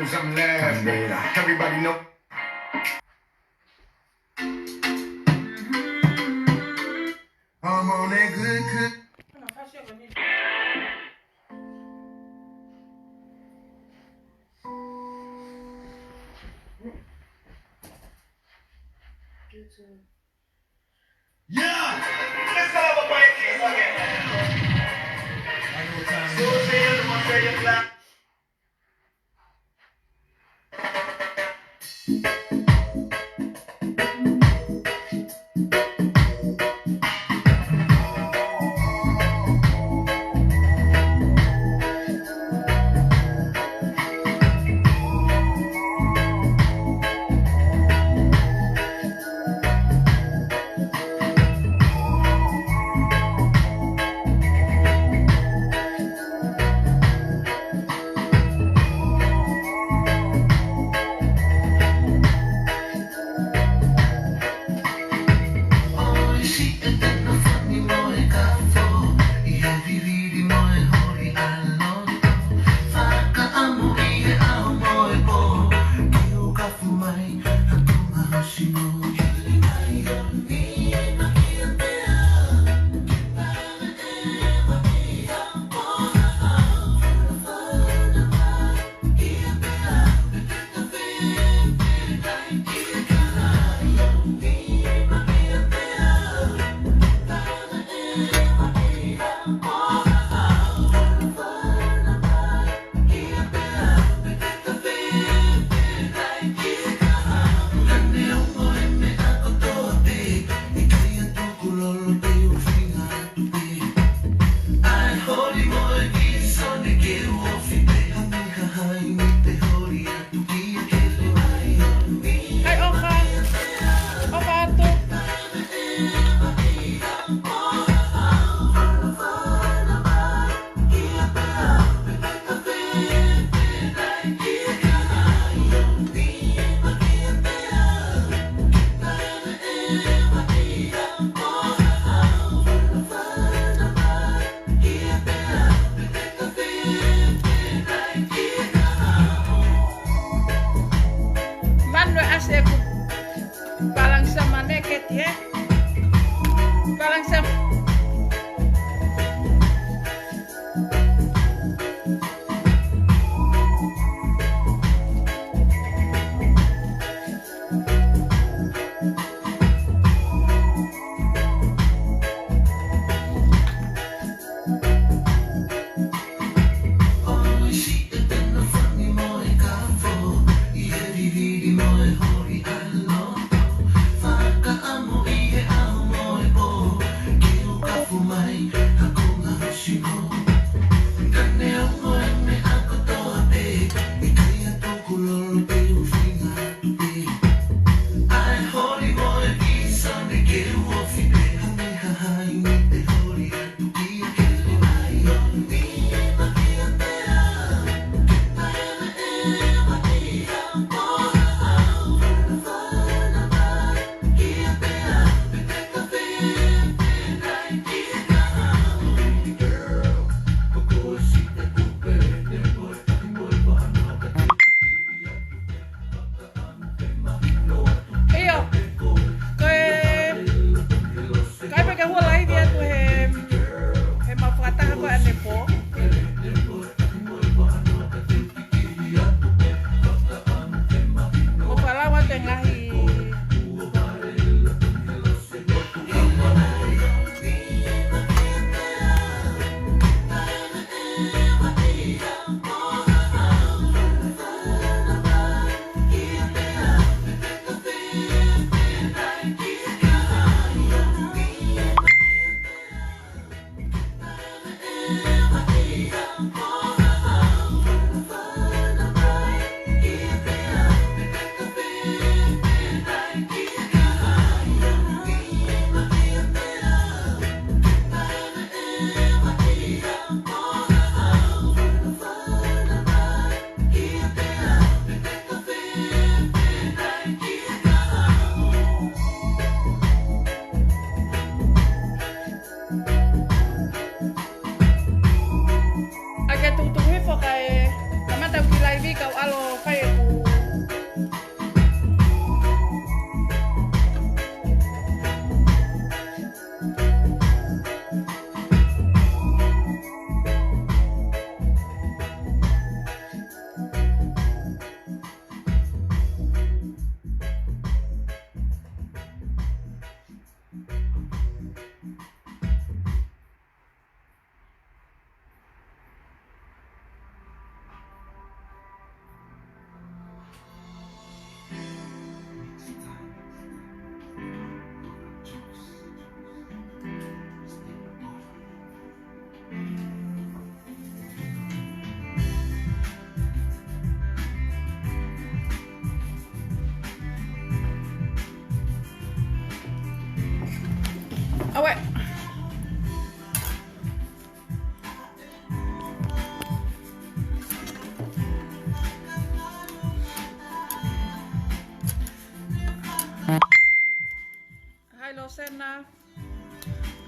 knows I'm last. Everybody know. I'm on that good. Yeah! Let's have a break again. I know time. So say you want to say you black.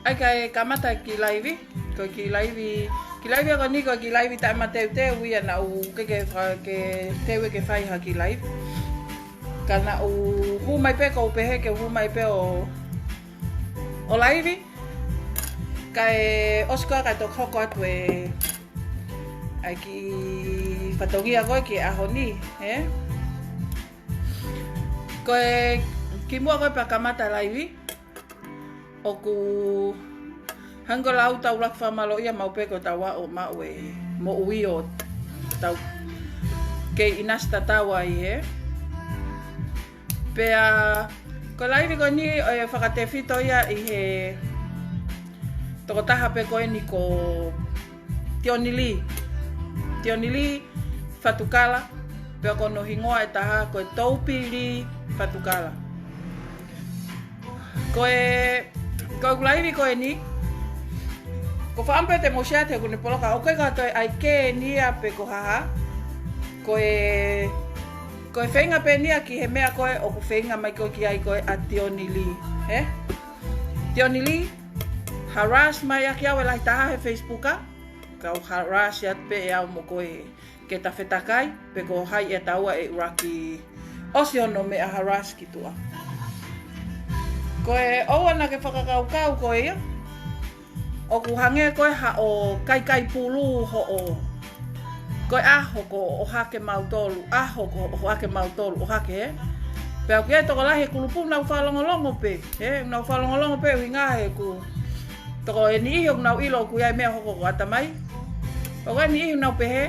ai kai kamata ki laivi ko ki laivi ko ni ko ki laivi ta mate te wi na u ke te ke fai ha ki laivi kana u hu mai pe ko pe ke hu mai pe o laivi kai Oscar ka to khoko atwe ai ki fatogia ko ki ahoni ko ki mo ko pa kamata laivi o ku hangola au tau lak famalo ia mau pe ko tawa o mau mo ui o tau ke inasta tawa i pea ko laivi ko ni whakate fito ia i he toko taha pe koe ni ko Tionili Fatukala pea ko no hingoa e taha ko Taupili Fatukala ko laivi ko ni ko whaampe te mosia te kune poloka o kai kato ai ke nia pe ko haha ko whenga pe nia ki he mea koe o ku whenga mai ko ki ai koe a Tionili Tionili harass mai aki au e lai taha he Facebooka kau harass iat pe e au mo koe ke ta whetakai pe ko hai e taua e uraki osiono me a harass ki tua koe oua na ke whakakaukau koe ia o ku hange koe ha o kai pulu ho o koe aho ko o hake mautolu aho ko o hake mautolu o hake pe au kia toko lahi kulupu nau whalongolongo pe nau whalongolongo pe winga he ku toko e ni iho nau ilo ku iai mea hoko ko atamai o kai ni iho nau pe he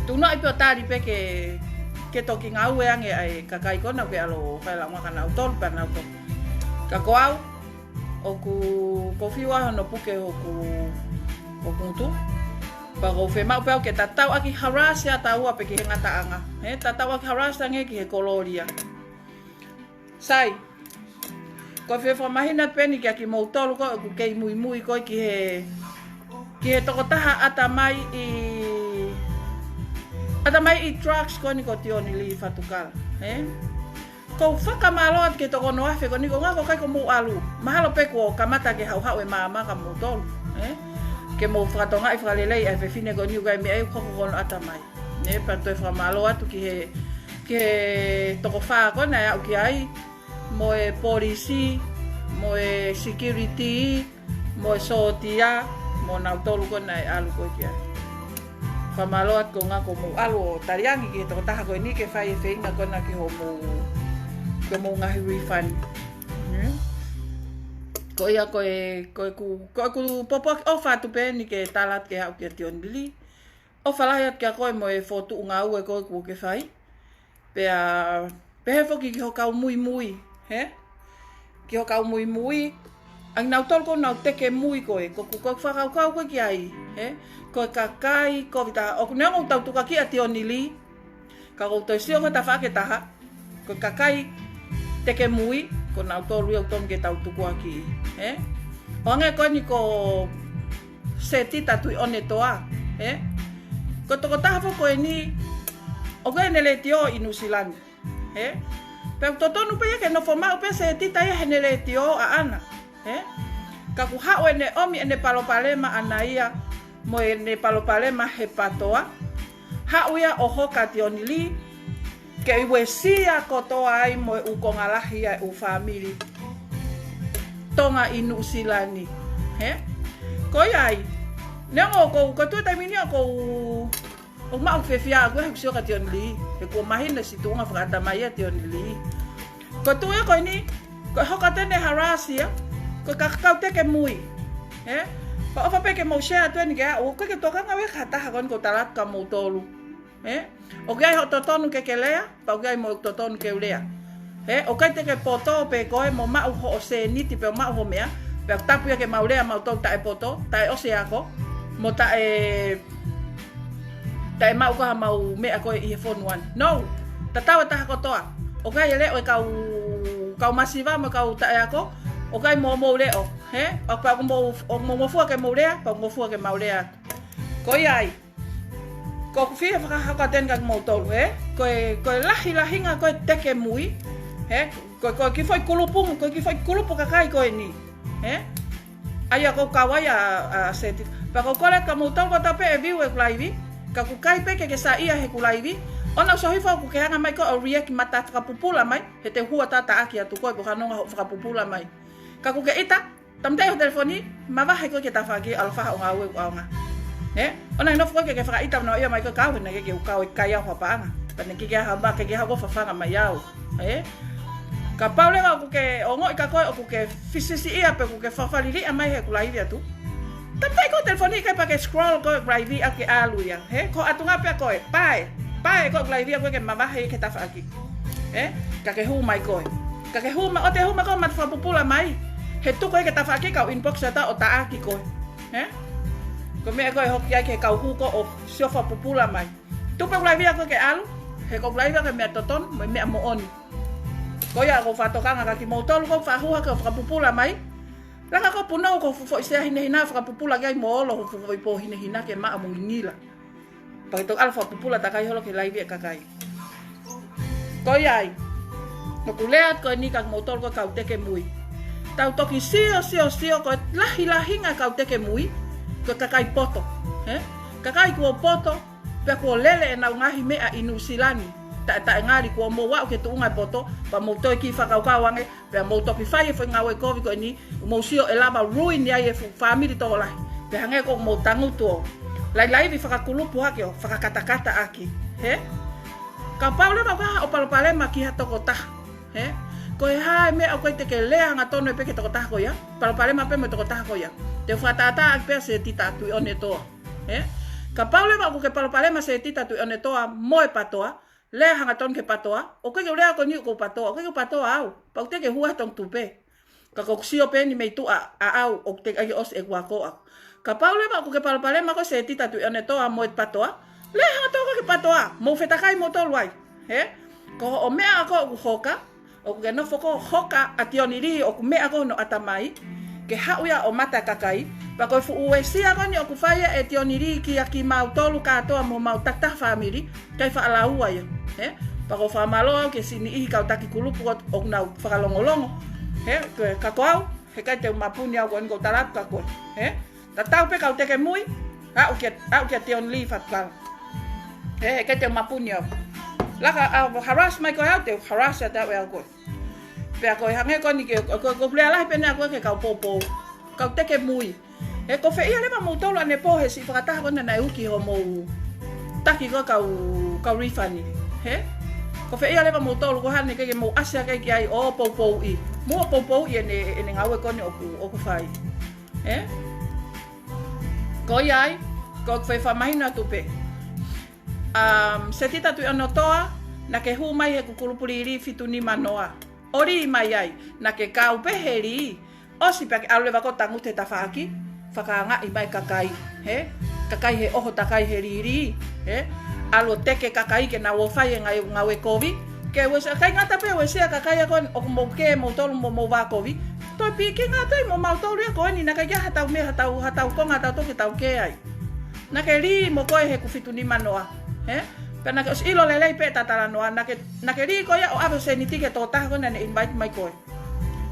tuna ipi o tari pe ke toki ngau e ange ai kakai kona pe alo kai la maka nau tolu pe nau tolu ka ko au o ku kofiwa no puke o kuntu pa ko fe mau pe ke tatau aki harass ya tau ape ki ngata anga tatau aki harass tange ki he koloria sai ko fe fa mahina peni ki aki moutolu ko ku kei mui ko ki he toko taha atamai i trucks ko ni ko Tionili Fatukala ko whakamaloat ke toko noafe ko niko ngako kai ko mu alu mahalo pe ko kamata ke hau e mama ka mu tolu ke mo whakatonga i whakalelei ai whewhine ko niu gai me ai koko kono atamai pa toi whakamaloat ki he toko wha ko na au ki ai mo e polisi mo e security mo e sotia mo nau tolu ko na alu ko ki ai whamaloat ko ngako mu alu o tariangi ki he toko taha ko ni ke whai e whenga ko na ki ho mo ngahi refund ko ia ko ku popo o fatu pe ni ke talat ke hau ke Tionili o falaiat ke ko mo e foto nga u e ko ku ke fai pe he foki ki ho kau mui ki ho kau mui ang nau tol ko nau teke mui ko ko whakau ko ki ai ko kakai ko vita o ku nengo tau tuka ki a Tionili ka ko to sio ko ta fa ke taha ko kakai teke mui ko nau tolu au tom ke tau tuku aki o nge ko ni ko seti tatu one toa ko toko taha ko ni o ko ne le tio i New Zealand pe to tonu pe ke no forma pe seti ta ye ne le tio a ana ka ku ha o ne omi ne palopalema anaia mo ne palopalema he patoa ha uia o hoka Tionili ke iwe sia kotoa ai mo ukongalahi ai u family tonga i New Zealand ko ai nengo ko tu ta mini ko o ma fe fia ko he sio ka Tionili e ko mahina si tunga frata mai Tionili ko tu e ko ni ko hoka tene harasia ko ka te ke mui pa o fa pe ke mo share tu ni ga o ko ke toka ngawe khata ha kon ko talat ka mo tolu o gai ho totonu ke lea pa gai mo totonu ke lea o kai te ke poto pe koe mo ma ho se niti pe ma ho mea pe tapu ke maulea ma to ta e poto ta e ose ako mo ta e ma ko ha mau me ako i phone one no ta ta ko toa o gai le o kau masiva mo kau ta e ako o gai mo le o o pa mo fu ke mo lea pa mo fu ke maulea ko ai ko fia whakahaka ten kak mautolu ko lahi nga ko teke mui ko ki foi kulupu kakai ko ni Ai ko kawai a seti. Pa ko kole ka mo tol ko tape e viu e kulaivi. Ka ku kai pe ke sa ia he kulaivi. Ona so hifa ku ke hanga mai ko o riek mata whakapupula mai. He te hua tata aki atu koe ko hanonga whakapupula mai. Ka ku ke ita, tamtei ho telefoni, ma wahe ko ke tawhaki alwhaha o ngā ue o nga. Ona inof ko ke whakaita no ia mai ko kau hina ke kau kai au hapaanga. Pane ke hamba ke hago whawhanga mai au. Ka paule wa ku ke o ngoi ka koe o ku ke fisisi ia pe ku ke whawhaliri a mai he kulaivi atu. Tamtei ko telefoni kai pa ke scroll ko kulaivi a ke alu ia. Ko atunga pe koe, pae ko kulaivi a koe ke mamahe ke tawhaki. Ka ke hu mai koe. Ka ke hu ma o te hu ma ko mat whapupula mai. He tuko e ke tawhaki kau inbox ata o taaki koe. Ko mea koe hoki ai ke kau huko o siofa pupula mai. Tupe kulaivi a koe ke alu. He ko kulaivi a koe mea toton, mo mea mo oni. Ko ia ko whatokanga ka ki mautolu ko whahuha ke o whakapupula mai. Langa ko punau ko fufo isea hinehina whakapupula kai mo olo fufo ipo hinehina ke maa mo ngila. Pakitok alfa pupula takai holo ke laivi e kakai. Ko iai. No kuleat ko ni kak mautolu ko kau teke mui. Tau toki sio ko lahi nga kau teke mui. Ko kakai poto. Kakai kuo poto. Pea kuo lele e nau ngahi mea inu silani. Ta ngari kuo mo wau ke tuunga poto. Pa mo toi ki whakaukawange. Pea mo topi whai e whai ngawe kovi ko ni. Mo sio e lava ruin ya e whamiri toho lahi. Pea hange ko mo tangutuo. Lai vi whakakulupu hake o whakakatakata aki. Ka paule wakaha o palopalema ki hatoko taha. Ko e hae mea o koe te ke lea nga tono e peke toko taha koia. Palopalema pe me toko taha koia. Te whatata ak pea se tita atui one toa. Ka paule wako ke palopalema se tita atui one toa moe patoa. Lea hanga tono ke patoa. O koe ke lea ko ni ko patoa. O koe ke patoa au. Pau te ke hua tong tupe. Ka koksio pe ni mei tu a au. O te agi os e guakoa. Ka paule wako ke palopalema ko se tita atui one toa moe patoa. Lea hanga toa ke patoa. Mo whetakai mo toluai. Ko o mea ako hoka. O ke no foko hoka ationiri o ku mea ko no atamai ke hauya o mata kakai pa ko fu uesia ko ni o ku faia e tioniri ki aki mau tolu ka toa mo mau takta family kai fa ala ua ya pa ko fa malo ke sini I ka taki kulupu o na fa longolongo ka ko he ka te mapuni au ko talat ka ko ta tau pe ka te ke mui au ke tionli fa ka ka te mapuni au laka harass mai ko te harass ata we ko pea ko hange ko ni ke ko plea la pena ko ke ka popo ka te ke mui ko fe ia le ma motolo ane po he si fakata ko na uki ho mo taki ko ka refund ko fe ia le ma motolo ko hane ke mo asia ke ai o popo I mo popo I ene ngawe ko ni o ku fai ko iai ko fe fa mai na tupe se tita tu ano toa na ke hu mai he kukulupuri fituni manoa ori mai ai na ke kau peheri o si pe alu va ko tangu te tafaki fakanga I mai kakai kakai he oho takai heriri alu teke kakai ke na wo fai ngawe kovi ke we sa kai ngata pe we se kakai ko o mo ke mo tolu mo va kovi to pi ke ngata mo ma tolu ko ni na ka ya hatau me hatau ko ngata to ke tau ke ai na ke ri mo ko he ku fituni manoa Pena ke ilo lelei pe tatala noa na ke ri ko ya o ave se ni tike to ta ko na invite mai ko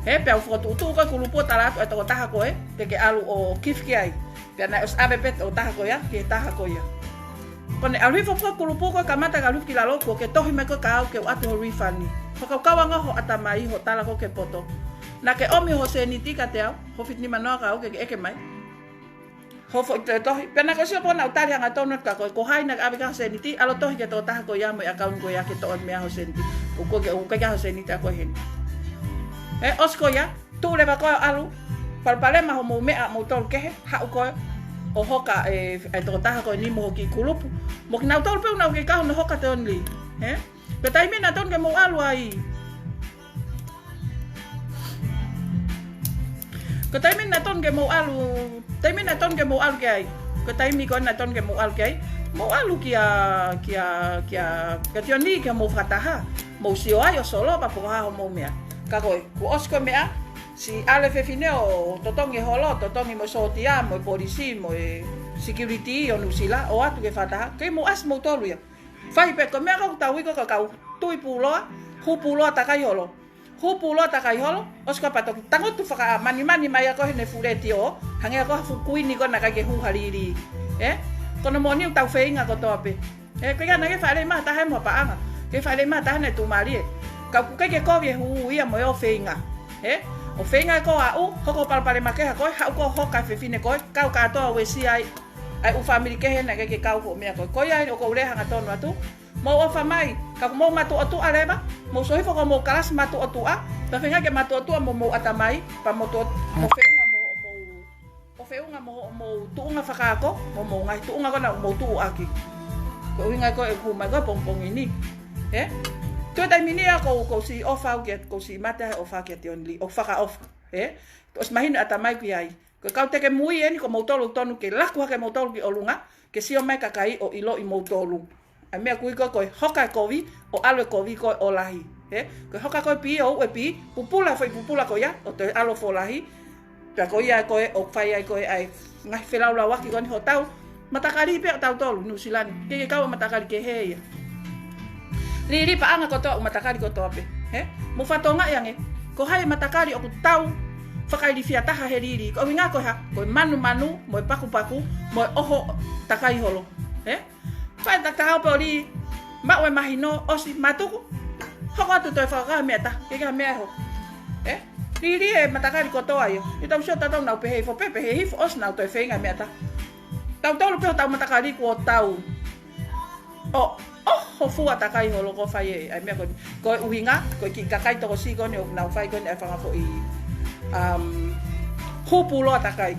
pe au foto tu ko kulupo tala to ta ko te ke alu o kifki ai pena os ave pe to ta ko ya ke ta ko ya pone alu fo kulupo ko kamata ga luki la loko ke tohi mai ko ka ke atu refund ni ko ka wanga ho atamai ho tala ko ke poto na ke omi ho se ni tika te ho fitni manoa ka ke eke mai Hofo te tohi pena ka sio pona utari anga tono ka ko hai na ave ka seniti alo tohi ke to ta ko ya mo account ko ya ke to me ho senti ko ke ka seniti ko hen osko ya tu le ba ko alu palpale ma mo me mo tol ke ha ko o hoka to ta ko ni mo ki kulupu mo na tol pe na ke ka no hoka te only pe tai me na ton ke mo alu ai ko tai me na ton ke mo alu tai mi na ton ke mo al kai ko tai mi ko na ton ke mo al kai mo alu kia tion ni ke mo fataha mo sio ai o solo pa po ha mo mea ka ko osko mea si ale fe fineo totongi holo totongi mo sotia mo polisi mo security o nusila o atu ke fataha ke mo as mo tolu ya fai pe ko mea ko tawi ko ka tui pulo hu pulo ta kai holo hupulo takai holo os ka pato tango tu faka mani mai ko ne fureti o hange ko fukuini ko na ka ke hu hariri kono moni tau feinga ko tope ko ga na ke fale ma ta hai mo pa anga ke fale ma ta ne tu mari ka ku ke ko ye hu ia mo o feinga o feinga ko a u hoko pale ma ke ko ha ko ho ka fe fine ko ka to we si ai u family ke na ke ka ko me ko ya ko le hanga to no atu mo o famai ka mo matu atu areba mo so ifo mo kalas matu atu a ta fenga ke matu atu mo atamai pa mo to mo feunga mo tuunga fakako mo ngai tuunga ko na mo tu aki ko inga ko e ku ma ko pong ini to dai minia ko si ofa get ko si mata ofa get only o faka off to imagine atamai ki ai ko ka te ke mui ni ko mo tolu tonu ke la ko ke mo tolu ki olunga ke si o mai kakai o ilo i mo tolu a mea kui ko hoka kovi o alo kovi ko o lahi ko hoka ko pi o e pi pupula foi pupula ko ya o te alo fo lahi pa ko ya ko o fai ai ko ai ngai felau la waki ko ni hotau matakari pe tau tolu New Zealand ke ka matakari ke he ya ri pa anga ko to matakari ko to pe mo fatonga yang ko hai matakari o tau fakai di fiata ha heriri ko winga ko ha ko manu mo paku mo oho takai holo Pai tak tahu poli mak we mahino osi matuku hoko tu toi faka meta ke ka meho ri matakari ko to ayo ita usho tatong na pe fo pepe he fo os na toi fenga meta tau lu pe tau matakari ko tau ho fu atakai holo ko fai ai me ko uhinga ko ki kakai to si ko ni na fai ko ni fanga fo i hupulo atakai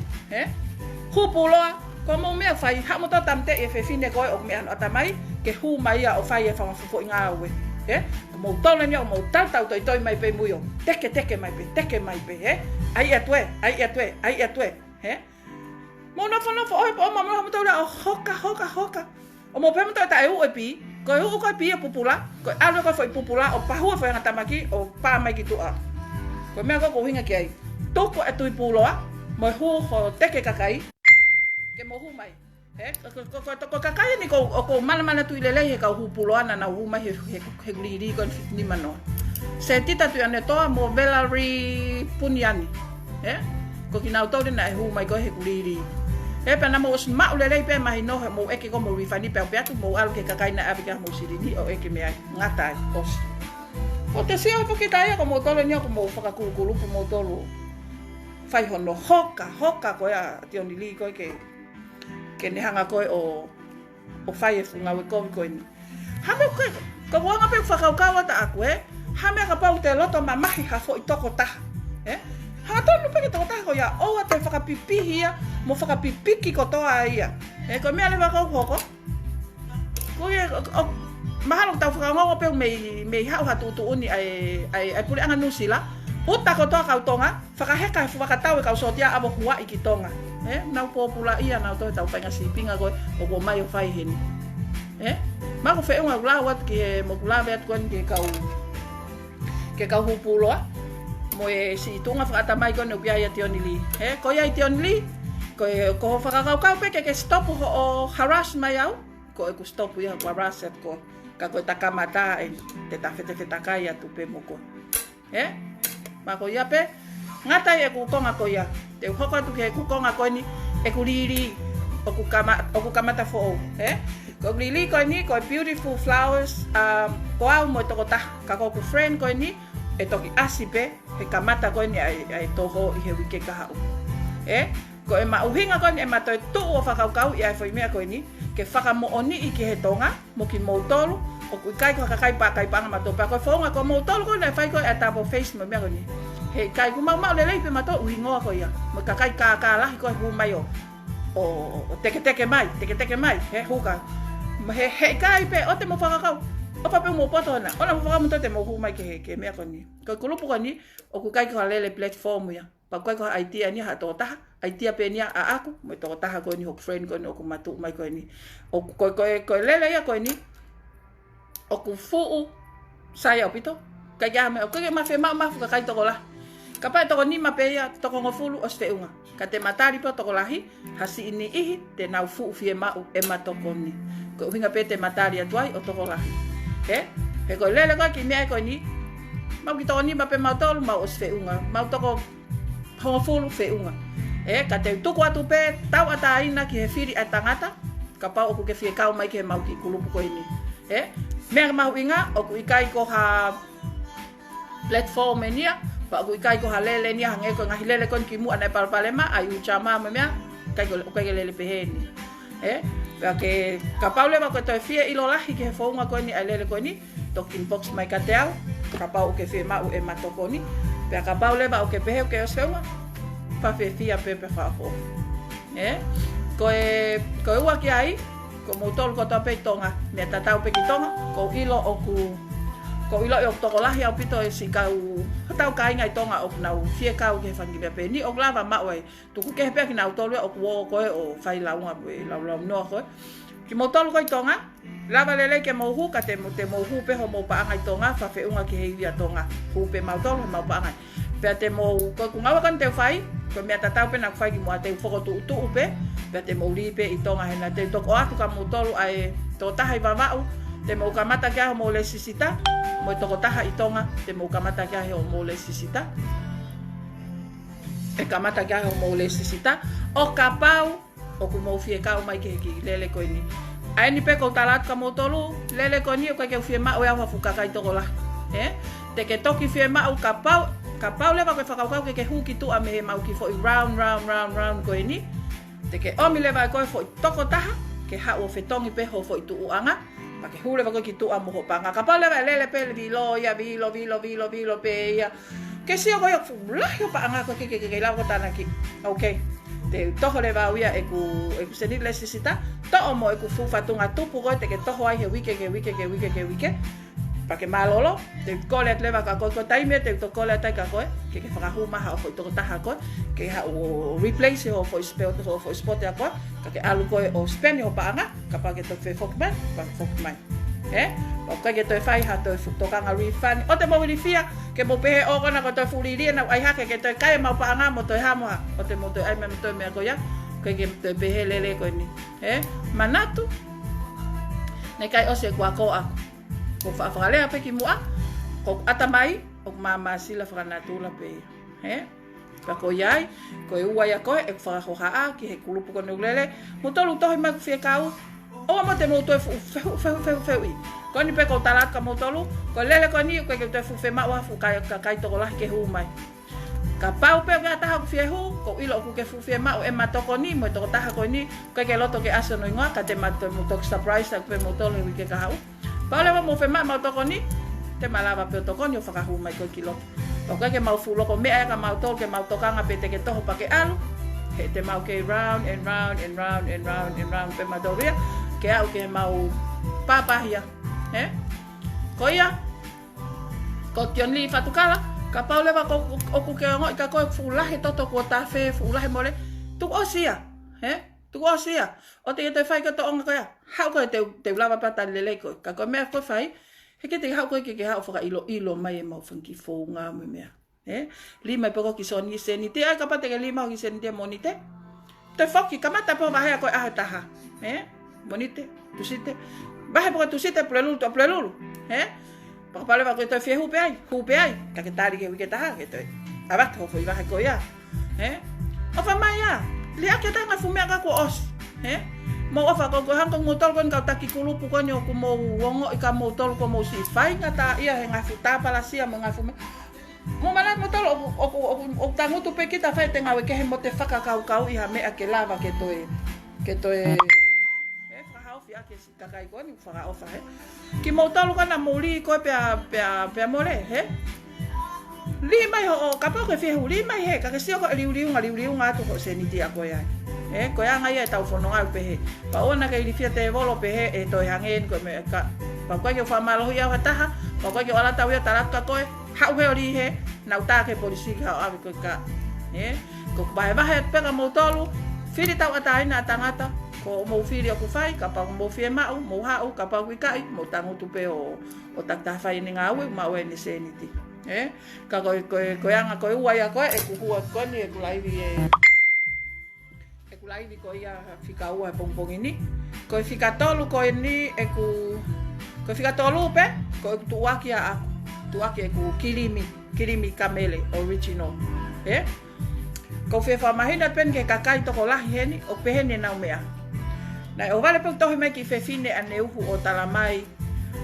hupulo Como me fai ha mo to tamte e fe fine ko o me an atamai ke hu mai o fai e fa fo inga we mo to le nyo mo ta toi mai pe muyo teke mai pe ai atwe mo no fo o mo to la hoka o mo pe mo to ta e u e pi ko u ko pi e popula ko alo ko foi popula o pa hu foi atamaki o pa mai ki tu a ko me ko hinga ki ai to ko atu pulo a mo hu ho teke kakai ke mo hu mai ko kakai ni ko mana tu ilele he ka hu puloana na hu mai he liri kon ni mano se tita tu ane to mo velari puniani ko kina auto na hu mai ko he liri pe na mo ma ulele pe mai no mo eke ko mo rifani pe pe tu mo al ke kakai na abika mo sirini o eke me ngata os o te sia po kita ya ko mo tolo ni ko mo faka kulu mo tolo fai hono hoka ko ya tioni li ko ke ne hanga ko o fai funga we ko ni ha me ko wanga pe whakaukawa ta aku ha me ka pau te loto mamahi ha fo i toko taha ha tonu pe ki toko taha ko ya o te whakapipihi ia mo whakapipiki ko toa ia ko mea lewa kau hoko ko ye mahalo tau whakangongo pe me hau hatutu uni ai puli anga nusila uta ko toa kau tonga whakaheka whakatau e kau sotia abo hua i ki tonga nau popula ia nau toi tau penga sipinga ko o mai o fai heni ma ko fe unga gula wat ki mo gula vet kon ke kau hupulo mo e si tunga fata mai ko no bia ia tionili ko ia tionili ko whakakau pe ke stop o harass mai au ko e ku stop ia ko harass ko ka ko takamata te tafete kai atu pe mo ko ma ko ia pe ngata e ku konga ko ia te hoko tu ke ku konga ko ni e ku liri o ku kamata fo ko liri ko ni ko beautiful flowers ko au mo to ta ka ko ku friend ko ni e to ki asipe e kamata ko ni ai to ho i he wike ka hau ko e ma uhinga ko ni e ma to tu o whakaukau i ai foi mea ko ni ke whaka mo oni i ki he tonga mo ki mo tolu o ku kai ko kai pa ma to pa ko fonga ko mo tolu ko le fai ko e tapo face mo mea ko ni he kai ku mau le pe mato uhingoa ko ia mo kakai ka la ko hu mai o teke mai he huka he kai pe o te mo whakakau o pape mo poto na ona mo whakamu te mo hu mai ke mea ko ni ko kulupu ko ni o ku kai ko lele platform ia pa ko idea ni ha to ta idea pe ni a aku mo to ta ko ni ho friend ko ni o ku matu mai ko ni o ko lele ia ko ni o ku fu sai opito ka ya me o ke ma fe ma ka kai to ko la Kapai toko ni mapeia toko ngofulu o steunga. Ka te matari po toko lahi, hasi ini ihi te nau fuu fie mau e matoko ni. Ko uhinga pe te matari atuai o toko lahi. He ko lele ko ki mea ko ni, mau ki toko nima pe mau tolu mau os feunga mau toko hongo fulu feunga ka te tuku atu pe tau ataina ki he whiri a tangata ka pau oku ke fie kau mai ke mau ki kulupu ko ini mea mau inga oku ikai ko ha platform enia pa oku ikai ko ha lele nia hange ko ngahi lele kon ki mu ana palpalema ai uchama mea kai ko lele peheni pa ke ka pau le ko to fie ilo lahi ke founga ko ni lele ko ni tokin box mai ka teau ka pau ke fie mau e matoko ni pa ka pau le o ke pehe o ke osfeunga pa fe fia pepe fa fo ko ua ki ai ko mo tol ko to pe tonga me tatau pe ki tonga ko ilo o toko lahi au pito e sikau tau kai ngai tonga o nau fie kau ke fangi pe ni o lava ma oi tu ku ke pe ki nau tolu o ko o fai launga pe lau no ko ki mo tol ko tonga lava lele ke mo hu ka te mo hu pe ho mo pa ngai tonga fa fe unga ki he ia tonga hu pe mau tol mau pa ngai pe te mo ko ku ngawa kan te fai ko me tatau pe na fai ki mo te foko tu pe pe te mo li pe i tonga hena te to ko atu ka mo tolu ai to tahai va mau te mo kamata kia mo le sisita mo toko taha i tonga te mo kamata kia mo le sisita kamata kia mo le sisita o kapau o ku mo fie kau mai ke ki lele ko ni ai ni pe ko talat ka mo tolu lele ko ni o ka ke fie ma o ya fuka kai toko la te ke toki fie ma o kapau le ba ko fakau ke hu ki tu a me mau ki fo round ko ni te ke omi le vai koe fo i toko taha ke ha o fetongi pe ho fo i tu uanga pa ke hule va koe ki tu a moho panga ka pale vai lele pe vilo pe ia ke si o koe o fulahi o paanga koe ke lau ko tana ki ok te toho le va uia e ku senit le sisita to o mo e ku fufatunga tupu koe te ke toho ai he wike pa ke malolo te kole at leva ka koe ko taime te to kole atai ka koe ke whakahu maha o fo i toko taha koe ke ha o replace ho fo i spot ya koe ka ke alu koe o speni ho paanga ka pa ke to fe fokman pa fokman o ka ke to fai ha to tokanga refund o te mo fia ke mo pehe o kona ko to fuliri na ai ha ke to kai mau paanga mo to ha mo o te mo to ai me to me ko ya ke to pehe lele ko ni manatu ne kai o se kwa ko a ko whaakalea pe ki mua, ko atamai, o mama sila whakanatula pe. Pa ko iai, ko e ua ia koe, e whakahohaa ki he kulupu ko neulele, mo tolu tohi mai ku fie kau, o mo te mo toi feu i. Ko ni pe ko talat ka mo tolu, ko lele ko ni, ko e toi fufe maua, kai toko lahi ke hu mai. Ka pau pe ka taha ku fie hu, ko ilo ku ke fufe mau e matoko ni, mo toko taha ko ni, ko ke loto ke asa no ingoa, ka te mato mo tok surprise, ka pe mo tolu wike ka hau. Paule mo fe ma toko ni te malava pe toko ni o whakahu mai koe ki loko. O koe ke mau fuloko mea ka mau tol ke mau tokanga pe te ke toho pa ke alu. He te mau ke round and round pe madoria. Ke au ke mau papahia. Ko ia. Ko tion li fatukala. Ka paule wa oku ke ngoi ka koe fulahe toto ko ta fe fulahe mole. Tuk osia. Tu osia o te whai ka to onga koia hau koe te lava pata lele koe ka koe mea koe whai he ke te hau koe ke hau whaka ilo mai e mau whanki fōnga me mea lima peko ki soni seni te ai ka pate ke lima ki seni te monite te whoki kamata po wahea koe aha taha monite tusite wahe po tusite plelulu to plelulu pakapale wa koe toi fie hupe ai ka ke tari ke wike taha ke toi awat ho fo i wahe koe ia o whamai ia Lia ke tanga fumea ka ko os. Mo ofa ko hangkong motol kon ka taki kulupu kon yo ko mo wongo ika motol ko mo si fai ngata ia nga futa pala sia mo nga fume. Mo mala motol o tangu tu pe kita fai tenga we ke mo te faka kau iha me ake lava ke to fa hau fia ke si takai kon fa ofa Ki motol kana mo li ko pe mole Lima ho kapo ke fie huli mai he ka ke sio ko liu nga to se ni dia ko ya ko ya nga ia tau fono nga pe he pa ona ke li fie te volo pe he e to hangen ko me ka pa ko ke fa malo ya taha pa ko ke ala tau ya tarat ka ko ha we ori he na uta ke polisi ka abi ko ka ko ba he pe ka motolu fili tau ata ina tangata ko mo fili ko fai ka pa mo fie ma mo ha ka pa wi kai mo tangu tu pe o takta fai ni nga we ma we ni se ni ti ka ko anga ko ua ia ko e kuhua ko ni e kulai ni ko ia fika ua pongpong ini ko fika tolu ko ini ko fika tolu pe ko tu aki a tuake ku kilimi kamele original. Ko fe fa mahina pen ke kakai to ko lahi heni o pehene na mea. Na o vale pe to me ki fe fine ane uhu o talamai.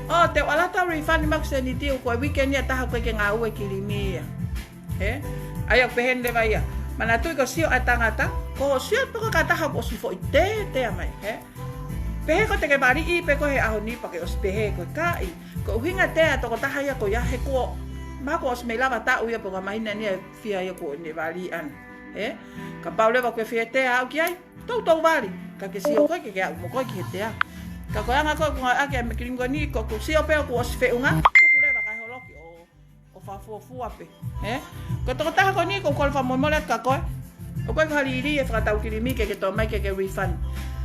O te alata refund max ni tiu ko weekend ya taha ko ke nga ue kilimi. Ai o pehene vai ya. Mana tu ko sio atangata ko sio to ka taha ko si fo te mai, Pehe ko te ke mari I pe ko he ahoni pa ke os pehe ko kai. Ko hinga te to ko taha ya ko ya he ko ma ko os me lava ta uia po ka mahina ni fia ya ko ne vali an. Ka paule ko fia te au ki ai. Tau vali. Ka ke sio ko ke mo ko ki te a. Ka ko anga ko ake me kiringo ni ko sio pe ko os fe unga. Ko leva ka holoki o fa fu ape. Ko to taha ko ni ko fa mo mola ka ko. O ko haliri e fra tau kilimi ke to mai ke refund.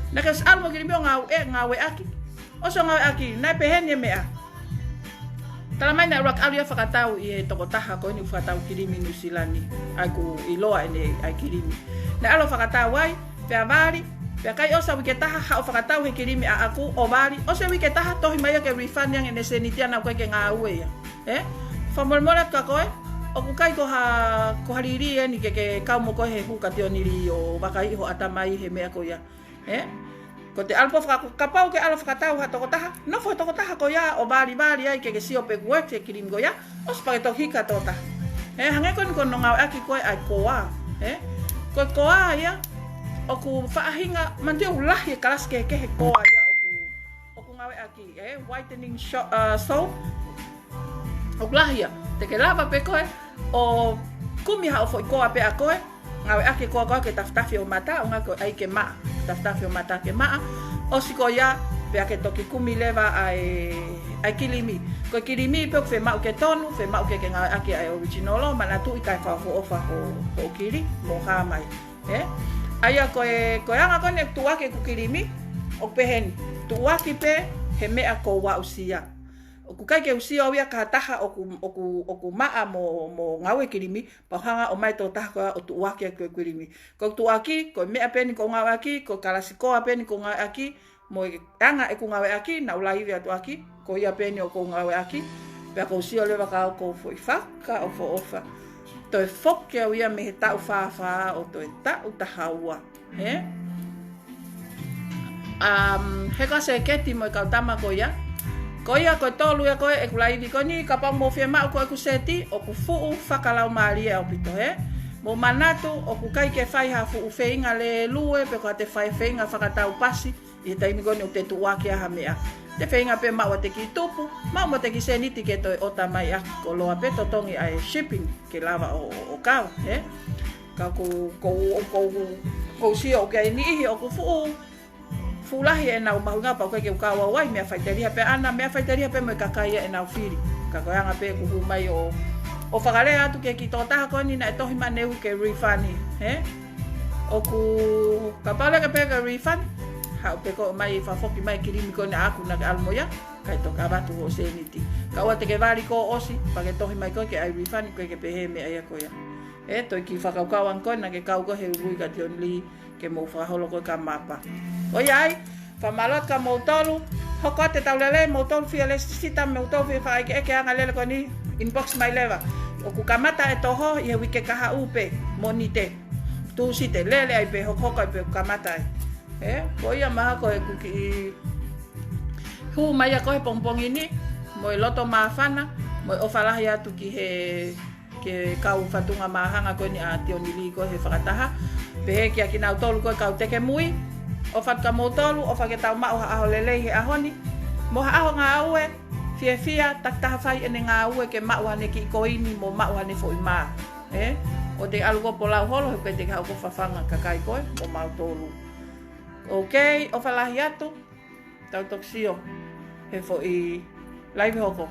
Na kas almo kilimi ngawe aki. O so ngawe aki na pehene mea. Talamai na rak alia whakatau I toko taha ko ni whakatau kirimi New Zealand aku iloa ene ai kirimi. Na alo whakatau ai, pia vali, pia kai osa wike taha hao whakatau he kirimi a aku o vali. Osa wike taha tohi mai ke refund yang ene senitiana koe ke ngā ue ya. Whamolmola ka koe, o ku kai ko hariri ni ke kau mo koe he huka te oniri o wakai ho atamai he mea ko ya. Ko te alpo kapau ke alo whakatau ha toko taha, no fo toko taha ko ya o bari ai ke sio pe kuek te kirim ko ya, o spake to hika to taha. Hange kon no ngau aki koe ai koa, ko koa ya, o ku whaahinga, man te ulah ye kalas ke he koa ya o ku ngau aki, whitening soap, o ulah ya, te ke lava pe koe, o kumi ha o fo koa pe a koe, ngau aki koa ke taftafi o mata, o ngako ai ke maa. Taftafi o mata ke maa, o siko ya, pea ke toki kumi leva ai kilimi. Ko kilimi pe fe mau ke tonu, fe mau ke ngā ake ai originalo, mana tu I kai whafo ofa ho kiri, mo ha mai. Aia koe anga kone tuake ku kilimi, o peheni. Tuake pe, he mea ko wa usia. O ku kai ke usia oia ka taha o ku maa mo ngawe kilimi, pahanga o mai to taha koa o tuake ko kilimi. Ko tuaki, ko mea peni ko ngawe aki, ko kalasikoa peni ko ngawe aki, mo anga e ku ngawe aki, na ulai via tuaki, ko ia peni o ko ngawe aki, pea ko usia lewa ka o ko fo ifaka o fo ofa. To e foke o ia me he tau whawha o to e tau tahaua. He ka se keti mo e kautama ko ia, ko ia ko tolu ia koe e kulaivi ko ni kapang mo fia mau ko e kuseti o ku fuu whakalau maaria o pito mo manatu o ku kai ke whai ha fuu whainga le lue pe ko te whai whainga whakatau pasi I taimi ko ni o te tuake aha mea te whainga pe mau te ki tupu mau mo te ki seniti ke toi ota mai aki ko loa pe to tongi ai shipping ke lava o kawa ka ko sio o ke ni ihi o ku fuu fulahi e nau mahunga pa koe ke ukawa wai mea whaiteria pe ana mea whaiteria pe mo kakaia e nau whiri ka koeanga pe kuhu mai o whakare atu ke ki tō taha koni na e tohi maneu ke refund o ku kapale ke pe ke refund hau pe ko mai whafoki mai kirimi koni aku na ke almoia kai tō ka batu o seniti ka ua te ke wari ko osi pa ke tohi mai koe ke ai refund koe ke pe he mea ia koea toi ki whakaukawan koe na ke kau koe he urui ka te onli ke mo whaholo koe ka mapa. O iai, whamalot ka mautolu, hoko te taulele mautolu fia le sisita mautolu fia whaai ke eke anga lele ko ni inbox mai lewa. O ku kamata e toho I he wike kaha upe mo ni te. Tu si te lele ai pe hoko ai pe kamata ai. Ko ia maha koe kuki hu mai a koe pongpong ini, mo I loto maafana, mo I ofalahi atu ki he ke kau whatunga mahanga koe ni a te onili koe he whakataha. Pehe kia ki nau tolu koe kau teke mui, o whaka mautolu, o whake tau mao ha aho lelei he ahoni. Mo ha aho ngā aue, fia, taktaha whai ene ngā aue ke mao hane ki koini mo mao hane fo I maa. O te aluko po lau holo, he koe te hau ko whawhanga kakai koe, o mautolu. Ok, o whalahi atu, tau toksio, he fo I live hoko.